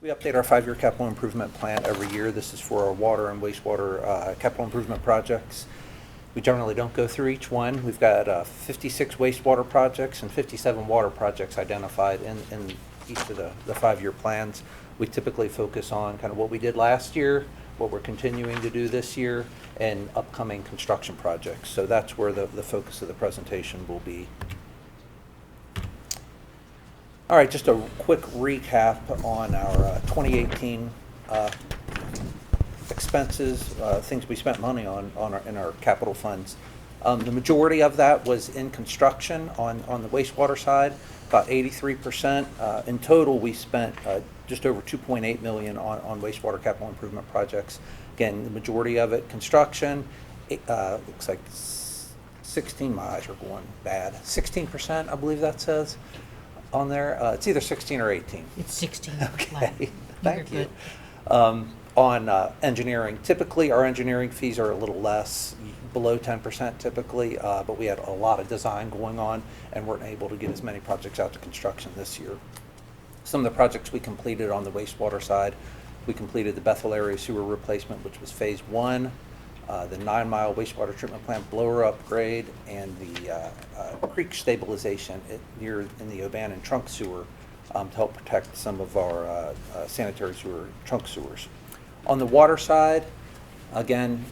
We update our 5-year capital improvement plan every year. This is for our water and wastewater capital improvement projects. We generally don't go through each one. We've got 56 wastewater projects and 57 water projects identified in each of the 5-year plans. We typically focus on kind of what we did last year, what we're continuing to do this year, and upcoming construction projects. So that's where the focus of the presentation will be. All right, just a quick recap on our 2018 expenses, things we spent money on in our capital funds. The majority of that was in construction on the wastewater side, about 83%. In total, we spent just over $2.8 million on wastewater capital improvement projects. Again, the majority of it construction. Looks like 16, my eyes are going bad. 16%, I believe that says on there. It's either 16 or 18. It's 16. Okay, thank you. On engineering, typically our engineering fees are a little less, below 10% typically, but we had a lot of design going on and weren't able to get as many projects out to construction this year. Some of the projects we completed on the wastewater side, we completed the Bethel area sewer replacement, which was phase 1, the 9-mile wastewater treatment plant blower upgrade, and the creek stabilization in the O'Bannon trunk sewer to help protect some of our sanitary sewer trunk sewers. On the water side, again,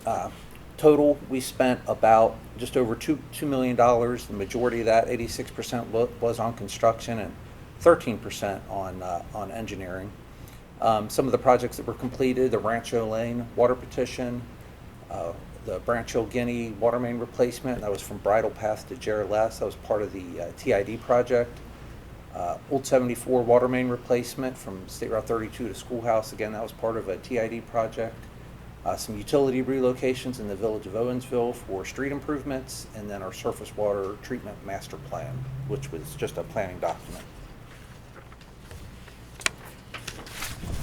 total we spent about just over $2 million. The majority of that, 86%, was on construction and 13% on engineering. Some of the projects that were completed: the Rancho Lane water petition, the Brancho Guinea water main replacement, that was from Bridle Path to Jared Les, that was part of the TID project. Old 74 water main replacement from State Route 32 to Schoolhouse, again that was part of a TID project. Some utility relocations in the village of Owensville for street improvements, and then our surface water treatment master plan, which was just a planning document.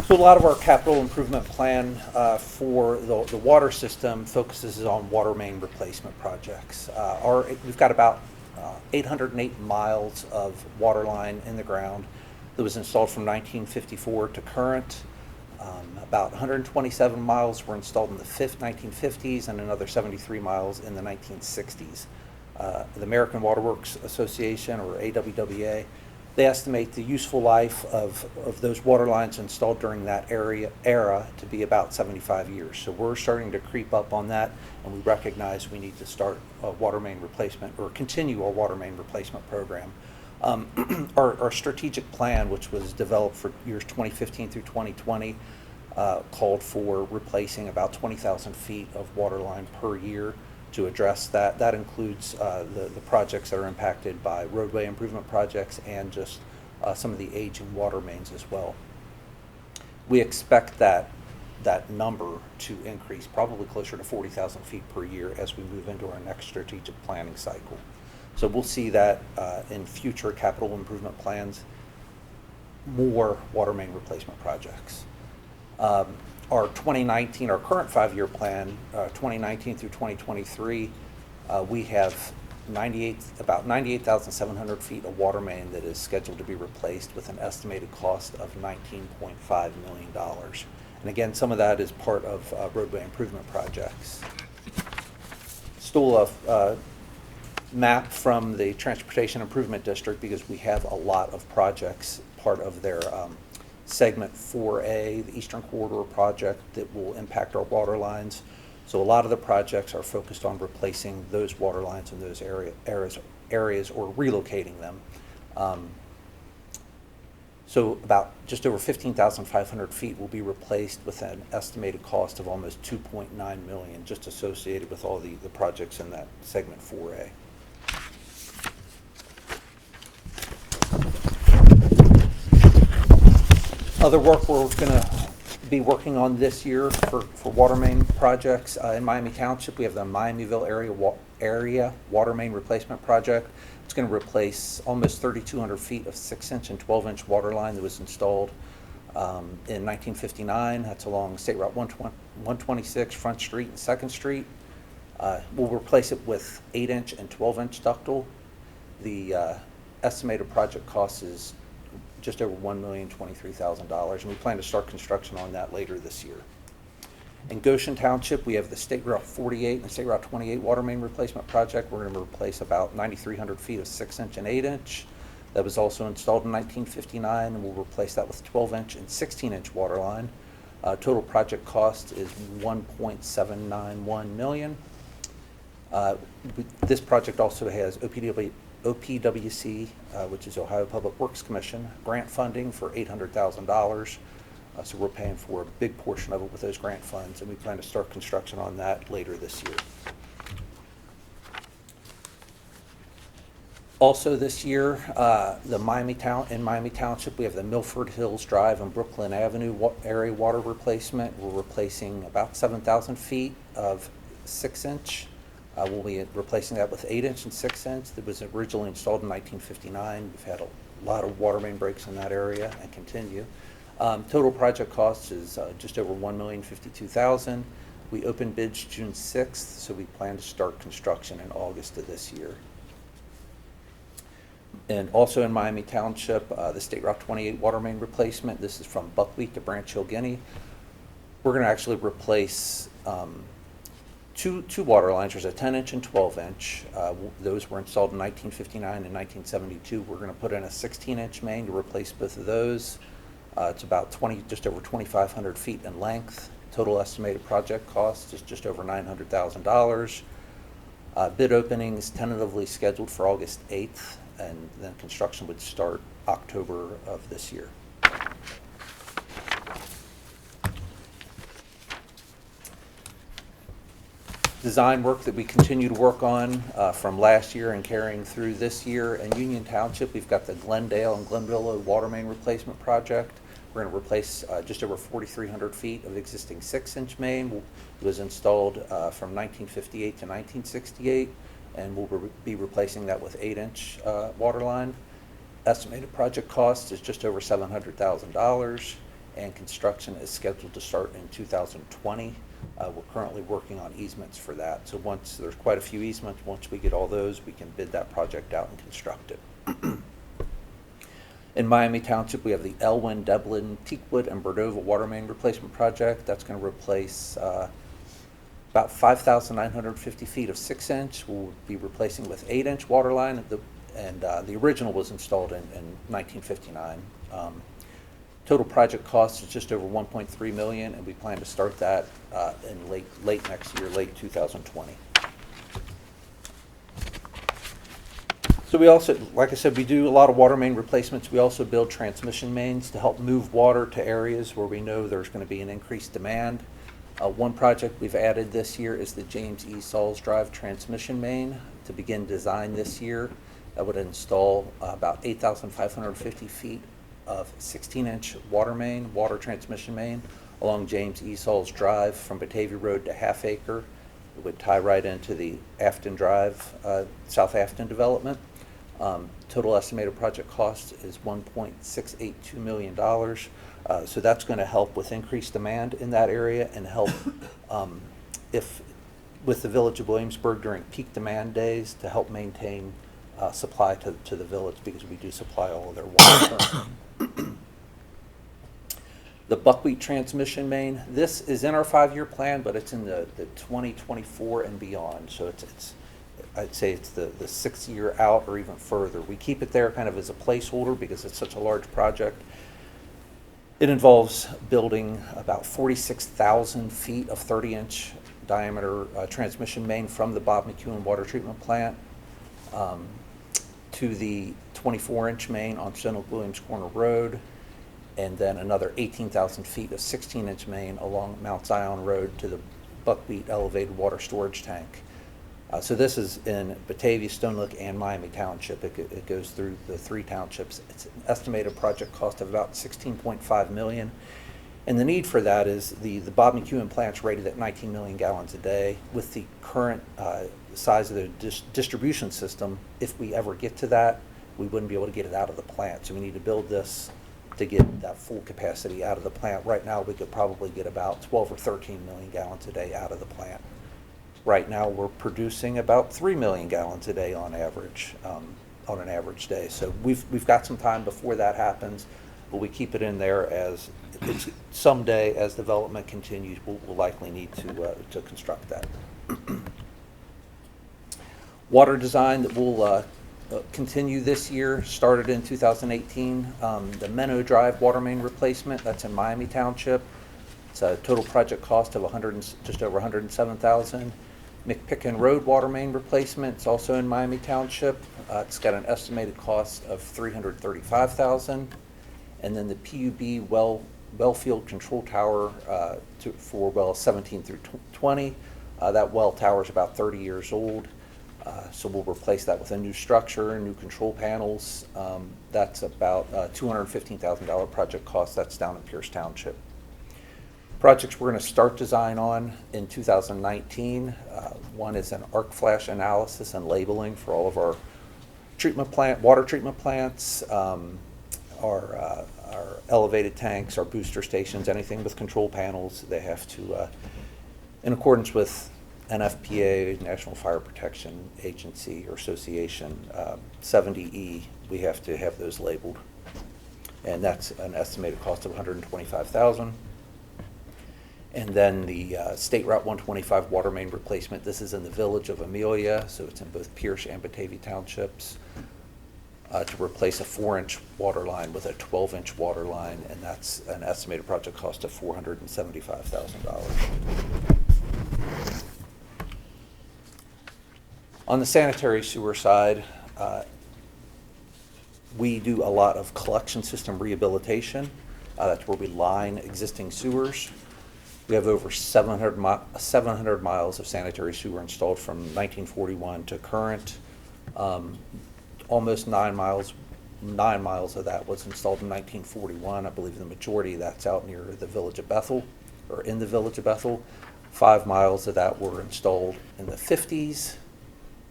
So a lot of our capital improvement plan for the water system focuses on water main replacement projects. We've got about 808 miles of water line in the ground that was installed from 1954 to current. About 127 miles were installed in the 1950s and another 73 miles in the 1960s. The American Waterworks Association, or AWWA, they estimate the useful life of those water lines installed during that era to be about 75 years. So we're starting to creep up on that, and we recognize we need to start a water main replacement or continue our water main replacement program. Our strategic plan, which was developed for years 2015 through 2020, called for replacing about 20,000 feet of water line per year. To address that, that includes the projects that are impacted by roadway improvement projects and just some of the aging water mains as well. We expect that number to increase probably closer to 40,000 feet per year as we move into our next strategic planning cycle. So we'll see that in future capital improvement plans, more water main replacement projects. Our 2019, our current 5-year plan, 2019 through 2023, we have about 98,700 feet of water main that is scheduled to be replaced with an estimated cost of $19.5 million. And again, some of that is part of roadway improvement projects. Still a map from the Transportation Improvement District, because we have a lot of projects part of their Segment 4A, the Eastern Corridor project, that will impact our water lines. So a lot of the projects are focused on replacing those water lines in those areas or relocating them. So about just over 15,500 feet will be replaced with an estimated cost of almost $2.9 million, just associated with all the projects in that Segment 4A. Other work we're going to be working on this year for water main projects in Miami Township. We have the Miamiville area water main replacement project. It's going to replace almost 3,200 feet of 6-inch and 12-inch water line that was installed in 1959. That's along State Route 126, Front Street and 2nd Street. We'll replace it with 8-inch and 12-inch ductile. The estimated project cost is just over $1,023,000, and we plan to start construction on that later this year. In Goshen Township, we have the State Route 48 and the State Route 28 water main replacement project. We're going to replace about 9,300 feet of 6-inch and 8-inch. That was also installed in 1959, and we'll replace that with 12-inch and 16-inch water line. Total project cost is $1.791 million. This project also has OPWC, which is Ohio Public Works Commission, grant funding for $800,000. So we're paying for a big portion of it with those grant funds, and we plan to start construction on that later this year. Also this year, in Miami Township, we have the Milford Hills Drive and Brooklyn Avenue area water replacement. We're replacing about 7,000 feet of 6-inch. We'll be replacing that with 8-inch and 6-inch. That was originally installed in 1959. We've had a lot of water main breaks in that area and continue. Total project cost is just over $1,052,000. We opened bids June 6th, so we plan to start construction in August of this year. And also in Miami Township, the State Route 28 water main replacement. This is from Buckwheat to Branch Hill, Guinea. We're going to actually replace two water lines. There's a 10-inch and 12-inch. Those were installed in 1959 and 1972. We're going to put in a 16-inch main to replace both of those. It's about just over 2,500 feet in length. Total estimated project cost is just over $900,000. Bid opening is tentatively scheduled for August 8th, and then construction would start October of this year. Design work that we continue to work on from last year and carrying through this year. In Union Township, we've got the Glendale and Glenvillo water main replacement project. We're going to replace just over 4,300 feet of existing 6-inch main. It was installed from 1958 to 1968, and we'll be replacing that with 8-inch water line. Estimated project cost is just over $700,000, and construction is scheduled to start in 2020. We're currently working on easements for that. So there's quite a few easements. Once we get all those, we can bid that project out and construct it. In Miami Township, we have the Elwyn, Devlin, Teakwood, and Bordova water main replacement project. That's going to replace about 5,950 feet of 6-inch. We'll be replacing with 8-inch water line, and the original was installed in 1959. Total project cost is just over $1.3 million, and we plan to start that in late next year, late 2020. So we also, like I said, we do a lot of water main replacements. We also build transmission mains to help move water to areas where we know there's going to be an increased demand. One project we've added this year is the James E. Sauls Drive transmission main to begin design this year. That would install about 8,550 feet of 16-inch water transmission main along James E. Sauls Drive from Batavia Road to Half Acre. It would tie right into the Afton Drive, South Afton development. Total estimated project cost is $1.682 million. So that's going to help with increased demand in that area and help with the Village of Williamsburg during peak demand days to help maintain supply to the village, because we do supply all of their water. The Buckwheat transmission main, this is in our 5-year plan, but it's in the 2024 and beyond. So I'd say it's the 6th year out or even further. We keep it there kind of as a placeholder because it's such a large project. It involves building about 46,000 feet of 30-inch diameter transmission main from the Bob McEwen water treatment plant to the 24-inch main on Stone Oak Williams Corner Road, and then another 18,000 feet of 16-inch main along Mount Zion Road to the Buckwheat elevated water storage tank. So this is in Batavia, Stone Oak, and Miami Township. It goes through the 3 townships. It's an estimated project cost of about $16.5 million. And the need for that is the Bob McEwen plant's rated at 19 million gallons a day. With the current size of the distribution system, if we ever get to that, we wouldn't be able to get it out of the plant. So we need to build this to get that full capacity out of the plant. Right now, we could probably get about 12 or 13 million gallons a day out of the plant. Right now, we're producing about 3 million gallons a day on average. on an average day. So we've got some time before that happens, but we keep it in there as it's someday as development continues, we'll likely need to construct that. Water design that will continue this year, started in 2018. The Menno Drive water main replacement, that's in Miami Township. It's a total project cost of just over $107,000. McPicken Road water main replacement, it's also in Miami Township. It's got an estimated cost of $335,000. And then the PUB well field control tower for wells 17 through 20. That well tower is about 30 years old. So we'll replace that with a new structure, new control panels. That's about $215,000 project cost. That's down in Pierce Township. Projects we're going to start design on in 2019. One is an arc flash analysis and labeling for all of our water treatment plants, our elevated tanks, our booster stations, anything with control panels. They have to, in accordance with NFPA, National Fire Protection Agency or Association, 70E, we have to have those labeled. And that's an estimated cost of $125,000. And then the State Route 125 water main replacement. This is in the village of Amelia, so it's in both Pierce and Batavia Townships, to replace a 4-inch water line with a 12-inch water line, and that's an estimated project cost of $475,000. On the sanitary sewer side, we do a lot of collection system rehabilitation. That's where we line existing sewers. We have over 700 miles of sanitary sewer installed from 1941 to current. Almost 9 miles of that was installed in 1941. I believe the majority of that's out near the village of Bethel, or in the village of Bethel. 5 miles of that were installed in the 50s,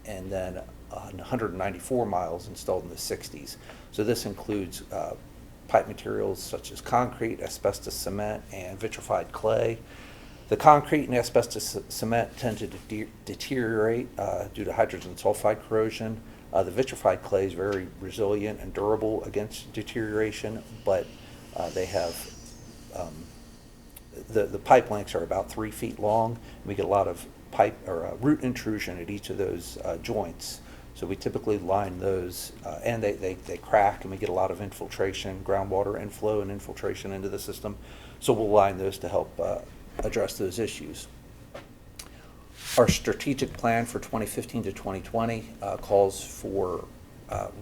and then 194 miles installed in the 60s. So this includes pipe materials such as concrete, asbestos cement, and vitrified clay. The concrete and asbestos cement tend to deteriorate due to hydrogen sulfide corrosion. The vitrified clay is very resilient and durable against deterioration, but they have the pipe lengths are about 3 feet long. We get a lot of pipe or root intrusion at each of those joints. So we typically line those, and they crack, and we get a lot of infiltration, groundwater inflow and infiltration into the system. So we'll line those to help address those issues. Our strategic plan for 2015 to 2020 calls for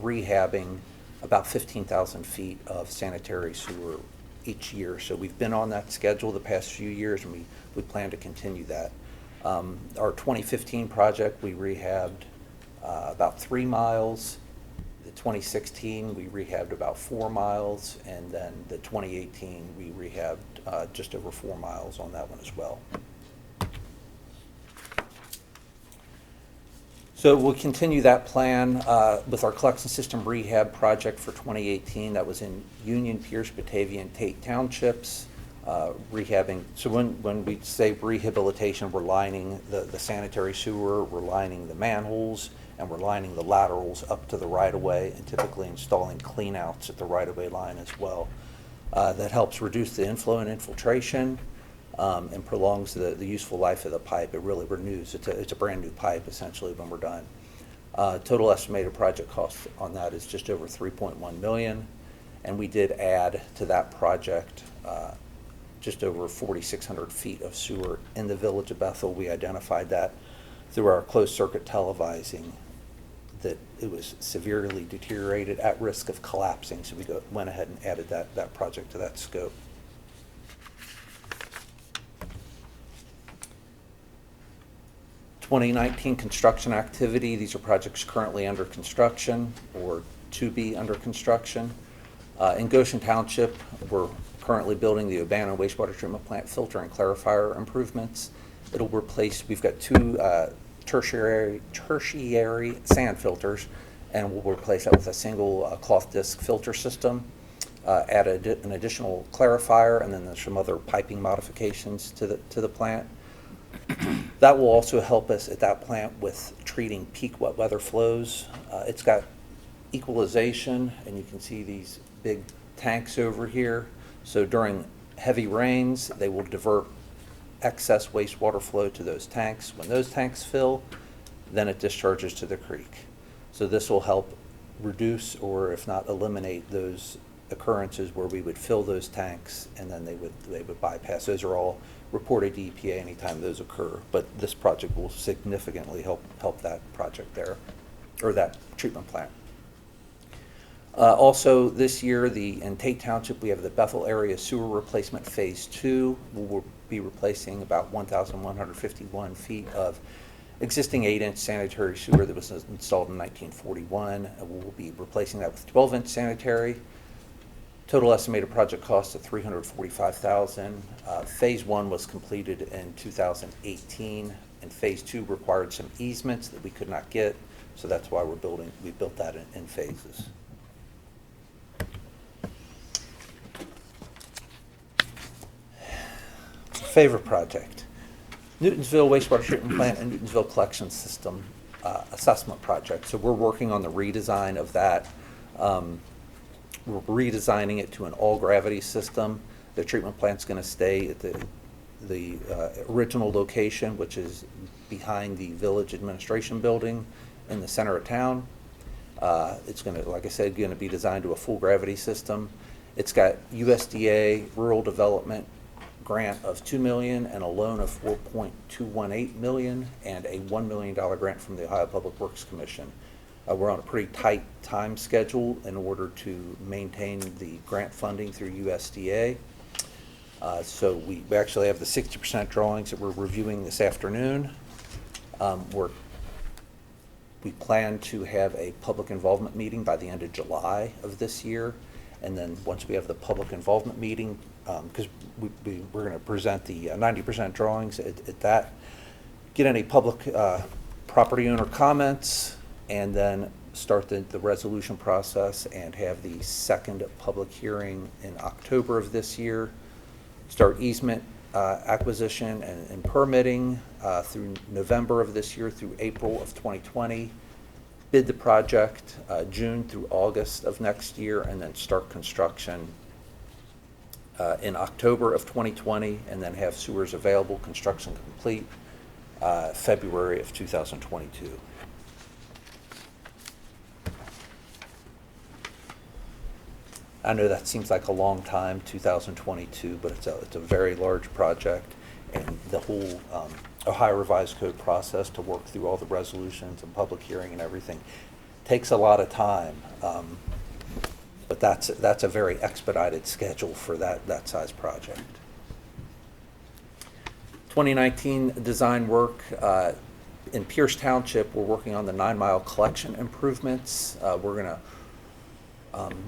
rehabbing about 15,000 feet of sanitary sewer each year. So we've been on that schedule the past few years, and we plan to continue that. Our 2015 project, we rehabbed about 3 miles. The 2016, we rehabbed about 4 miles, and then the 2018, we rehabbed just over 4 miles on that one as well. So we'll continue that plan with our collection system rehab project for 2018. That was in Union, Pierce, Batavia, and Tate Townships. Rehabbing, so when we say rehabilitation, we're lining the sanitary sewer, we're lining the manholes, and we're lining the laterals up to the right-of-way, and typically installing cleanouts at the right-of-way line as well. That helps reduce the inflow and infiltration and prolongs the useful life of the pipe. It really renews. It's a brand new pipe essentially when we're done. Total estimated project cost on that is just over $3.1 million, and we did add to that project just over 4,600 feet of sewer in the village of Bethel. We identified that through our closed circuit televising that it was severely deteriorated, at risk of collapsing, so we went ahead and added that project to that scope. (2019) construction activity. These are projects currently under construction or to be under construction. In Goshen Township, we're currently building the Urbana wastewater treatment plant filter and clarifier improvements. It'll replace, we've got 2 tertiary sand filters, and we'll replace that with a single cloth disc filter system. Add an additional clarifier, and then there's some other piping modifications to the plant. That will also help us at that plant with treating peak wet weather flows. It's got equalization, and you can see these big tanks over here. So during heavy rains, they will divert excess wastewater flow to those tanks. When those tanks fill, then it discharges to the creek. So this will help reduce, or if not eliminate, those occurrences where we would fill those tanks and then they would bypass. Those are all reported to EPA anytime those occur. But this project will significantly help that project there, or that treatment plant. Also this year, in Tate Township, we have the Bethel Area Sewer Replacement Phase 2. We'll be replacing about 1,151 feet of existing 8-inch sanitary sewer that was installed in 1941. We'll be replacing that with 12-inch sanitary. Total estimated project cost of $345,000. Phase 1 was completed in 2018, and Phase 2 required some easements that we could not get, so that's why we built that in phases. Favorite project, Newtonsville Wastewater Treatment Plant and Newtonsville Collection System Assessment Project. So we're working on the redesign of that. We're redesigning it to an all-gravity system. The treatment plant's going to stay at the original location, which is behind the Village Administration Building in the center of town. It's going to, like I said, going to be designed to a full gravity system. It's got USDA Rural Development grant of $2 million and a loan of $4.218 million and a $1 million grant from the Ohio Public Works Commission. We're on a pretty tight time schedule in order to maintain the grant funding through USDA. So we actually have the 60% drawings that we're reviewing this afternoon. We plan to have a public involvement meeting by the end of July of this year. And then once we have the public involvement meeting, because we're going to present the 90% drawings at that, get any public property owner comments, and then start the resolution process and have the second public hearing in October of this year. Start easement acquisition and permitting through November of this year through April of 2020. Bid the project June through August of next year, and then start construction in October of 2020, and then have sewers available, construction complete, February of 2022. I know that seems like a long time, 2022, but it's a very large project, and the whole Ohio Revised Code process to work through all the resolutions and public hearing and everything takes a lot of time. But that's a very expedited schedule for that size project. 2019 design work in Pierce Township. We're working on the 9-mile collection improvements.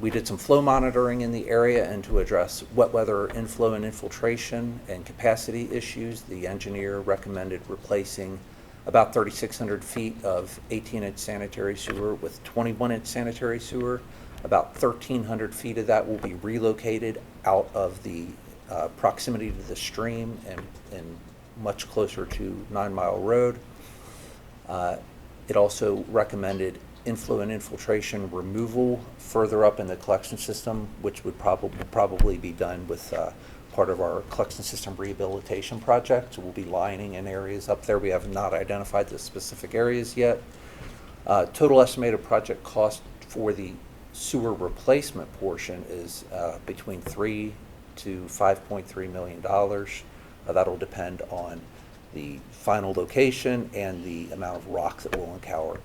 We did some flow monitoring in the area, and to address wet weather inflow and infiltration and capacity issues, the engineer recommended replacing about 3,600 feet of 18-inch sanitary sewer with 21-inch sanitary sewer. About 1,300 feet of that will be relocated out of the proximity to the stream and much closer to 9 Mile Road. It also recommended inflow and infiltration removal further up in the collection system, which would probably be done with part of our collection system rehabilitation project. So we'll be lining in areas up there. We have not identified the specific areas yet. Total estimated project cost for the sewer replacement portion is between $3 to $5.3 million. That'll depend on the final location and the amount of rock that we'll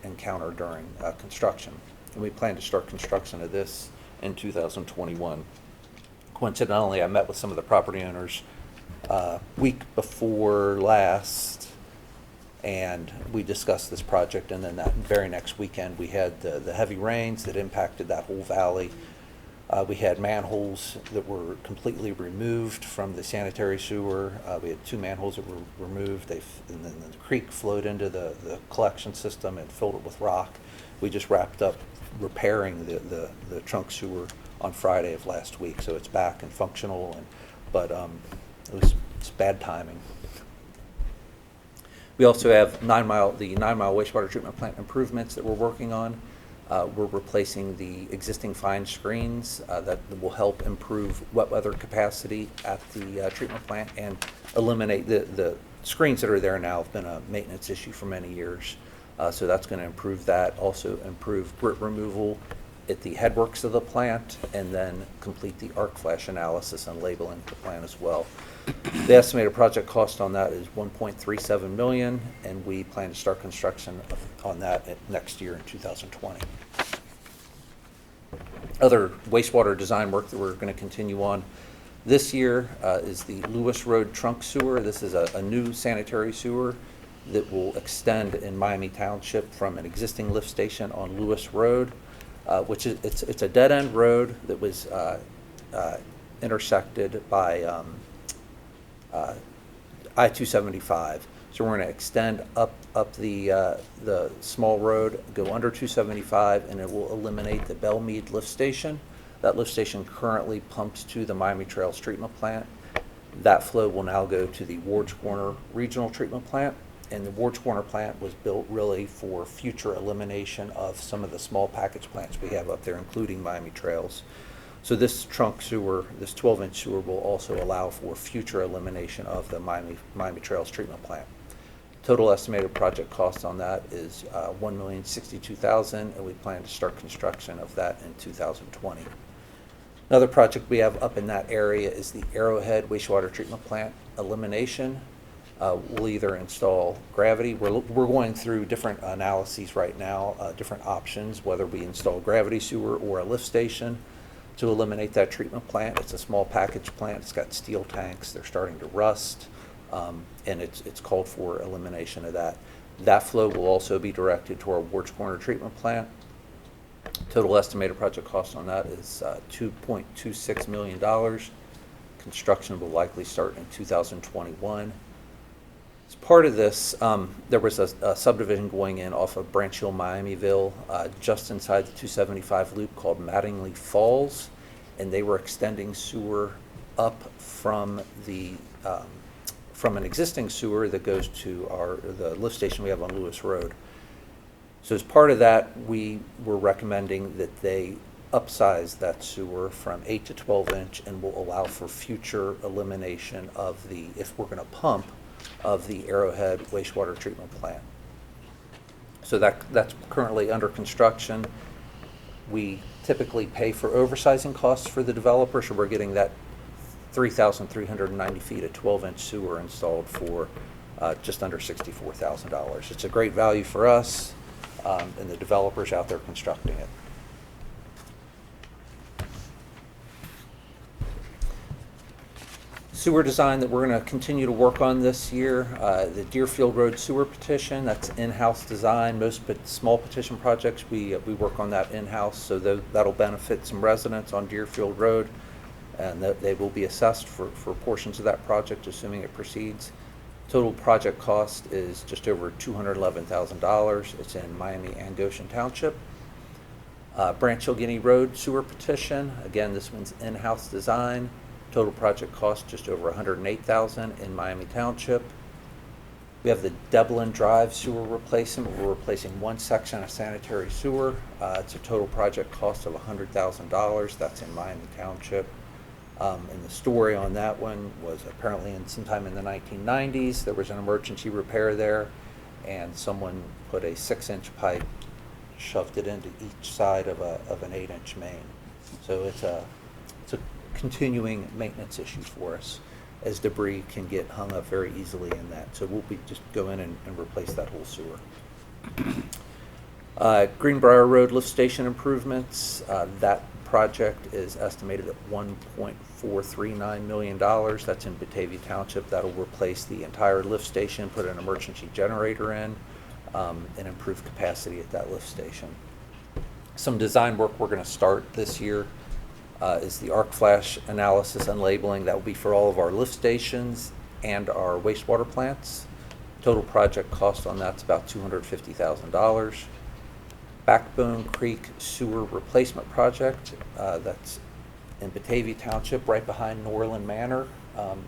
encounter during construction. And we plan to start construction of this in 2021. Coincidentally, I met with some of the property owners week before last, and we discussed this project, and then that very next weekend we had the heavy rains that impacted that whole valley. We had manholes that were completely removed from the sanitary sewer. We had 2 manholes that were removed, and then the creek flowed into the collection system and filled it with rock. We just wrapped up repairing the trunk sewer on Friday of last week, so it's back and functional, but it's bad timing. We also have the 9 Mile wastewater treatment plant improvements that we're working on. We're replacing the existing fine screens that will help improve wet weather capacity at the treatment plant and eliminate the screens that are there now have been a maintenance issue for many years. So that's going to improve that. Also improve grit removal at the headworks of the plant, and then complete the arc flash analysis and labeling the plant as well. The estimated project cost on that is $1.37 million, and we plan to start construction on that next year in 2020. Other wastewater design work that we're going to continue on this year is the Lewis Road trunk sewer. This is a new sanitary sewer that will extend in Miami Township from an existing lift station on Lewis Road, which is it's a dead-end road that was intersected by I-275. So we're going to extend up the small road, go under 275, and it will eliminate the Belmead lift station. That lift station currently pumps to the Miami Trails treatment plant. That flow will now go to the Ward's Corner Regional Treatment Plant. And the Ward's Corner plant was built really for future elimination of some of the small package plants we have up there, including Miami Trails. So this trunk sewer, this 12-inch sewer, will also allow for future elimination of the Miami Trails treatment plant. Total estimated project cost on that is $1,062,000, and we plan to start construction of that in 2020. Another project we have up in that area is the Arrowhead Wastewater Treatment Plant elimination. We'll either install gravity. We're going through different analyses right now, different options, whether we install gravity sewer or a lift station to eliminate that treatment plant. It's a small package plant. It's got steel tanks. They're starting to rust, and it's called for elimination of that. That flow will also be directed to our Ward's Corner treatment plant. Total estimated project cost on that is $2.26 million. Construction will likely start in 2021. As part of this, there was a subdivision going in off of Branch Hill, Miamiville, just inside the 275 loop called Mattingly Falls, and they were extending sewer up from an existing sewer that goes to the lift station we have on Lewis Road. So as part of that, we were recommending that they upsize that sewer from 8 to 12 inch and will allow for future elimination of if we're going to pump, of the Arrowhead wastewater treatment plant. So that's currently under construction. We typically pay for oversizing costs for the developer, so we're getting that 3,390 feet of 12-inch sewer installed for just under $64,000. It's a great value for us, and the developers out there constructing it. Sewer design that we're going to continue to work on this year, the Deerfield Road sewer petition, that's in-house design. Most small petition projects, we work on that in-house, so that'll benefit some residents on Deerfield Road, and they will be assessed for portions of that project, assuming it proceeds. Total project cost is just over $211,000. It's in Miami and Goshen Township. Branch Hill Guinea Road sewer petition, again, this one's in-house design. Total project cost just over $108,000 in Miami Township. We have the Dublin Drive sewer replacement. We're replacing one section of sanitary sewer. It's a total project cost of $100,000. That's in Miami Township. And the story on that one was apparently sometime in the 1990s, there was an emergency repair there, and someone put a 6-inch pipe, shoved it into each side of an 8-inch main. So it's a continuing maintenance issue for us, as debris can get hung up very easily in that. So we'll be just go in and replace that whole sewer. Greenbrier Road lift station improvements, that project is estimated at $1.439 million. That's in Batavia Township. That'll replace the entire lift station, put an emergency generator in, and improve capacity at that lift station. Some design work we're going to start this year is the arc flash analysis and labeling. That will be for all of our lift stations and our wastewater plants. Total project cost on that's about $250,000. Backbone Creek sewer replacement project, that's in Batavia Township, right behind Norland Manor.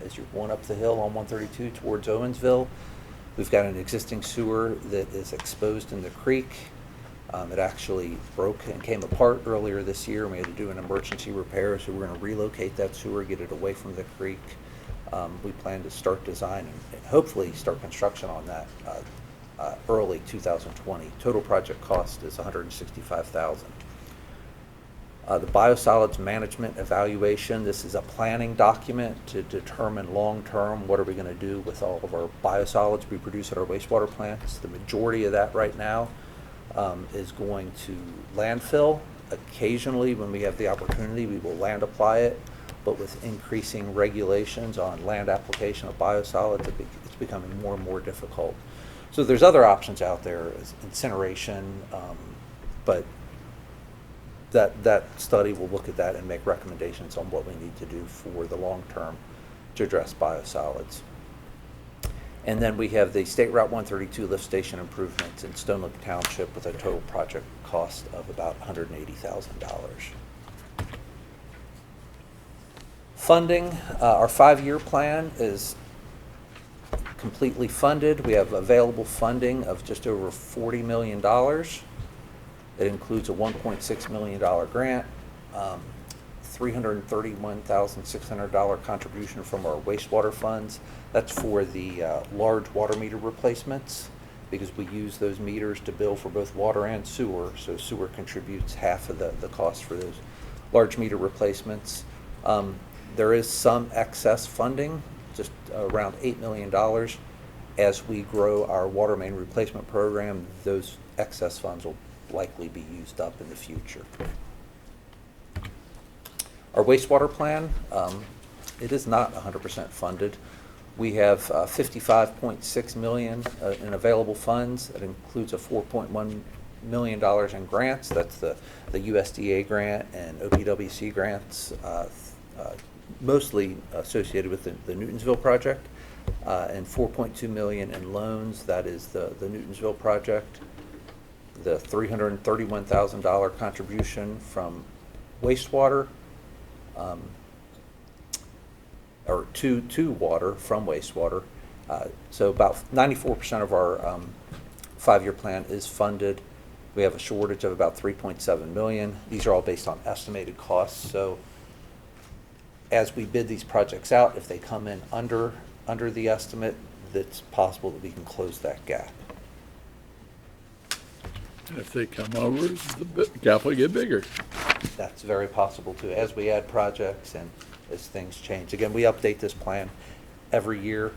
As you're going up the hill on 132 towards Owensville, we've got an existing sewer that is exposed in the creek. It actually broke and came apart earlier this year, and we had to do an emergency repair, so we're going to relocate that sewer, get it away from the creek. We plan to start design and hopefully start construction on that early 2020. Total project cost is $165,000. The biosolids management evaluation, this is a planning document to determine long-term what are we going to do with all of our biosolids we produce at our wastewater plants. The majority of that right now is going to landfill. Occasionally, when we have the opportunity, we will land apply it, but with increasing regulations on land application of biosolids, it's becoming more and more difficult. So there's other options out there, as incineration, but that study will look at that and make recommendations on what we need to do for the long term to address biosolids. And then we have the State Route 132 lift station improvements in Stone Lake Township with a total project cost of about $180,000. Funding, our 5-year plan is completely funded. We have available funding of just over $40 million. It includes a $1.6 million grant, $331,600 contribution from our wastewater funds. That's for the large water meter replacements, because we use those meters to bill for both water and sewer. So sewer contributes half of the cost for those large meter replacements. There is some excess funding, just around $8 million. As we grow our water main replacement program, those excess funds will likely be used up in the future. Our wastewater plan, it is not 100% funded. We have $55.6 million in available funds. That includes a $4.1 million in grants. That's the USDA grant and OPWC grants, mostly associated with the Newtonsville project, and $4.2 million in loans. That is the Newtonsville project. The $331,000 contribution from wastewater, or to water from wastewater. So about 94% of our 5-year plan is funded. We have a shortage of about $3.7 million. These are all based on estimated costs. So as we bid these projects out, if they come in under the estimate, it's possible that we can close that gap. If they come over, the gap will get bigger. That's very possible too, as we add projects and as things change. Again, we update this plan every year.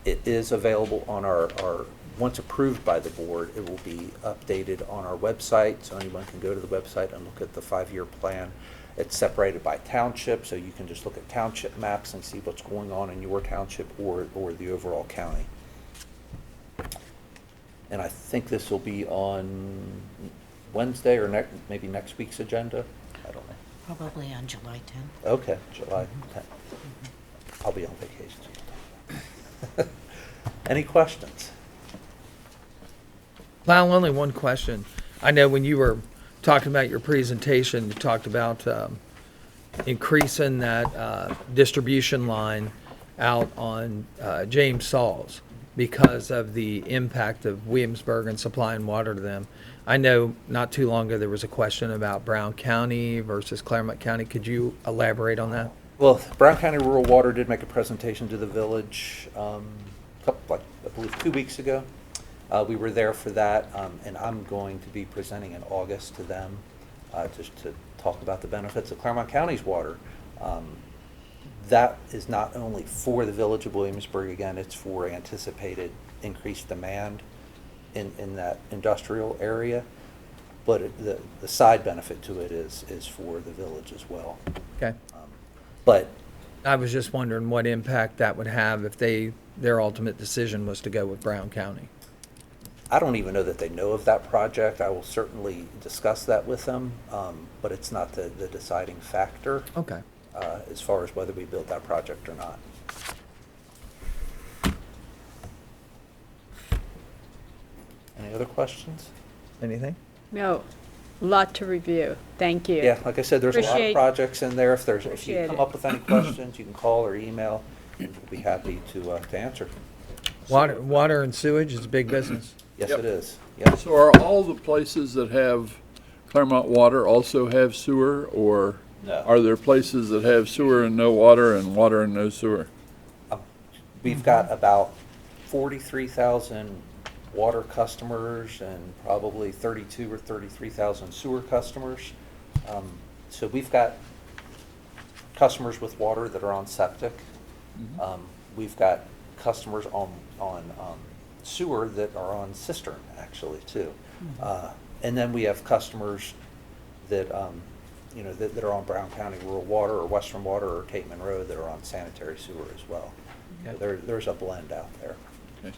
It is available on our once approved by the board, it will be updated on our website, so anyone can go to the website and look at the 5-year plan. It's separated by township, so you can just look at township maps and see what's going on in your township or the overall county. And I think this will be on Wednesday or maybe next week's agenda. I don't know. Probably on July 10th. Okay, July 10th. I'll be on vacation. Any questions? Lyle, only one question. I know when you were talking about your presentation, you talked about increasing that distribution line out on James Sauls because of the impact of Williamsburg and supplying water to them. I know not too long ago there was a question about Brown County versus Clermont County. Could you elaborate on that? Well, Brown County Rural Water did make a presentation to the village I believe 2 weeks ago. We were there for that, and I'm going to be presenting in August to them just to talk about the benefits of Clermont County's water. That is not only for the village of Williamsburg, again, it's for anticipated increased demand in that industrial area, but the side benefit to it is for the village as well. Okay. But I was just wondering what impact that would have if their ultimate decision was to go with Brown County. I don't even know that they know of that project. I will certainly discuss that with them, but it's not the deciding factor. Okay. As far as whether we build that project or not. Any other questions? Anything? No, lot to review. Thank you. Yeah, like I said, there's a lot of Appreciate- projects in there. If you Appreciate come it. up with any questions, you can call or email, and we'll be happy to answer. Water and sewage is big business. Yes, Yep. it is. Yep. So are all the places that have Clermont water also have sewer, or No. are there places that have sewer and no water and no sewer? We've got about 43,000 water customers and probably 32 or 33,000 sewer customers. So we've got customers with water that are on septic. We've got customers on sewer that are on cistern, actually, too. And then we have customers that, you know, that are on Brown County Rural Water or Western Water or Capeman Road that are on sanitary sewer as well. So there's a blend out there. Okay.